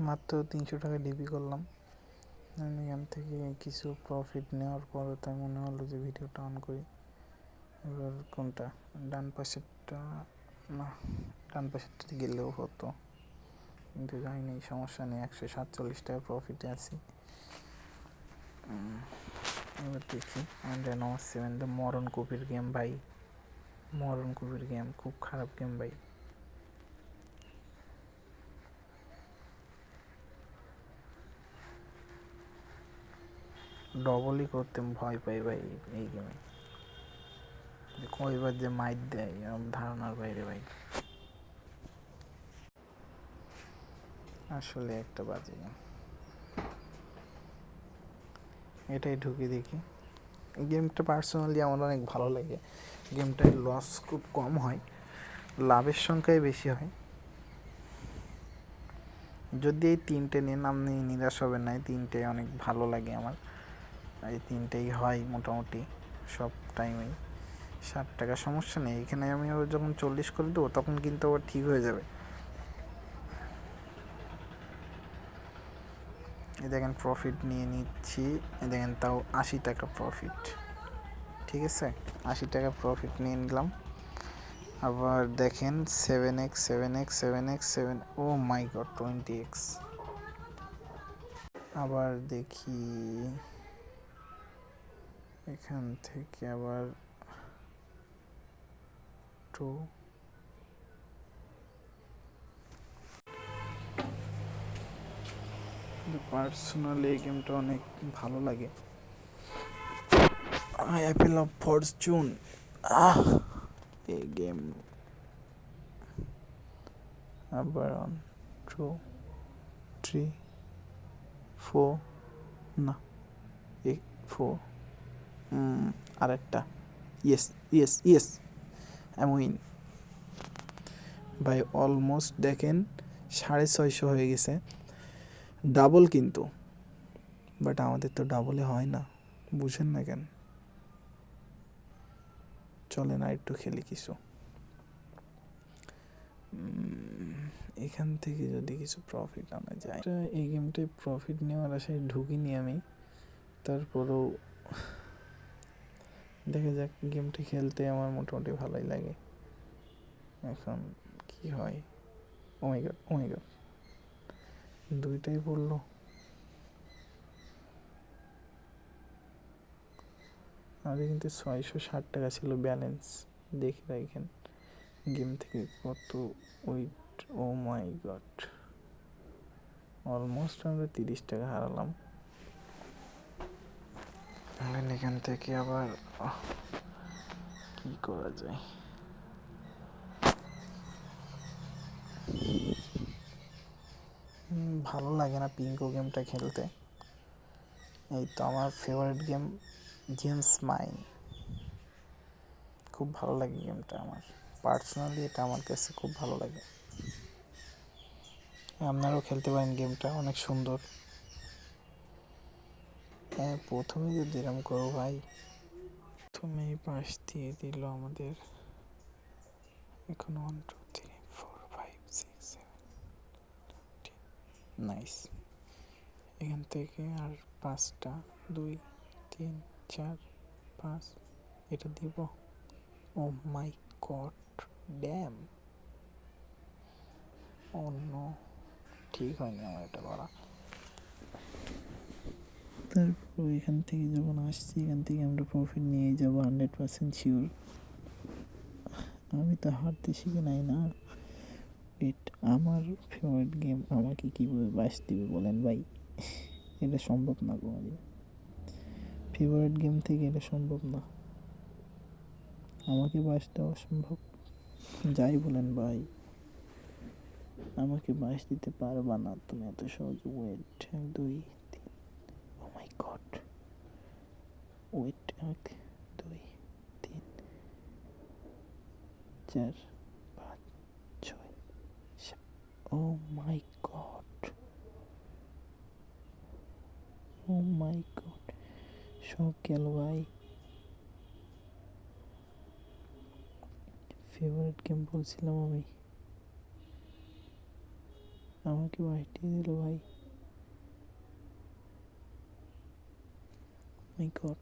মাত্র 300 টাকা ডিপি করলাম। আমি এখান থেকে কিছু প্রফিট নেওয়ার পরে তাই মনে হলো যে ভিডিওটা অন করি। এবার কোনটা, ডান পাশেরটা না, ডান পাশেরটা গেলেও হতো, কিন্তু যাইনি, সমস্যা নেই। 147 টাকা প্রফিটে আছি। এবার দেখি নম্বর 7, মরণ কপির গেম ভাই, মরণ কপির গেম, খুব খারাপ গেম ভাই। ডবলই করতে ভয় পাই ভাই এই গেমে, কয়বার যে মাইট দেয় ধারণার বাইরে ভাই, আসলে একটা বাজে গেম। এটাই ঢুকে দেখি। গেমটা পার্সোনালি আমার অনেক ভালো লাগে। গেমটায় লস খুব কম হয়, লাভের সংখ্যাই বেশি হয়। যদি এই 3টে নেন আপনি নিরাশ হবেন না, এই 3টে অনেক ভালো লাগে আমার। এই 3টেই হয় মোটামুটি সব টাইমেই। 60 টাকা সমস্যা নেই, এখানে আমি যখন 40 করে দেবো তখন কিন্তু আবার ঠিক হয়ে যাবে। এই দেখেন প্রফিট নিয়ে নিচ্ছি, এই দেখেন তাও 80 টাকা প্রফিট। ঠিক আছে, 80 টাকা প্রফিট নিয়ে নিলাম। আবার দেখেন 7x 7x 7x 7, ও মাই গড 20x। আবার দেখি এখান থেকে আবার 2, পার্সোনালি এই গেমটা অনেক ভালো লাগে। অ্যাপেল অফ ফরচুন, এই গেম। আবার 1 2 3 4, না 4, আরেকটা, ইয়েস ইয়েস ইয়েস, উইন ভাই। অলমোস্ট দেখেন 650 হয়ে গেছে, ডাবল কিন্তু, বাট আমাদের তো ডাবলে হয় না, বুঝেন না কেন। চলে না একটু খেলি কিছু, এখান থেকে যদি কিছু প্রফিট আনা যায়। এই গেমটায় প্রফিট নেওয়ার আশায় ঢুকিনি আমি, তারপরেও দেখা যাক। গেমটি খেলতে আমার মোটামুটি ভালোই লাগে। এখন কি হয়, ও মাই গড 2টাই পড়লো। আগে কিন্তু 660 টাকা ছিল ব্যালেন্স, দেখে রাখেন গেম থেকে কত উইট। ও মাই গড, অলমোস্ট আমরা 30 টাকা হারালাম। এখান থেকে আবার কি করা যায়, ভালো লাগে না পিঙ্কো গেমটা খেলতে। এই তো আমার ফেভারিট গেম জেমস মাইন, খুব ভালো লাগে গেমটা আমার পার্সোনালি, এটা আমার কাছে খুব ভালো লাগে। আপনারাও খেলতে পারেন, গেমটা অনেক সুন্দর। হ্যাঁ, প্রথমে যদি এরকম করো ভাই, প্রথমেই পাশ দিয়ে দিল আমাদের। এখন 1 2 3 4 5 6 7, নাইস। এখান থেকে আর 5টা, 2 3 4 5, এটা দিব। ও মাই গড, ড্যাম, অন্য ঠিক হয়নি আমার এটা করা। তারপর এখান থেকে যখন আসছি, এখান থেকে আমরা প্রফিট নিয়ে যাবো 100% শিওর। আমি তো হারতে শিখে নাই না। আমার ফেভারিট গেম আমাকে কীভাবে বাঁচ দিবে বলেন ভাই, এটা সম্ভব না কোনোদিন। ফেভারিট গেম থেকে এটা সম্ভব না, আমাকে বাঁচ দেওয়া সম্ভব। যাই বলেন ভাই, আমাকে বাঁচ দিতে পারবা না তুমি এত সহজে। ওয়েট 1 2 3, ও মাই গড, ওয়েট 1 2 3 4 5 6 7, ও মাই গড, ও মাই গড, সব গেল ভাই। ফেভারিট গেম বলছিলাম আমাকে বাইটিয়ে দিল ভাই, মাই গড।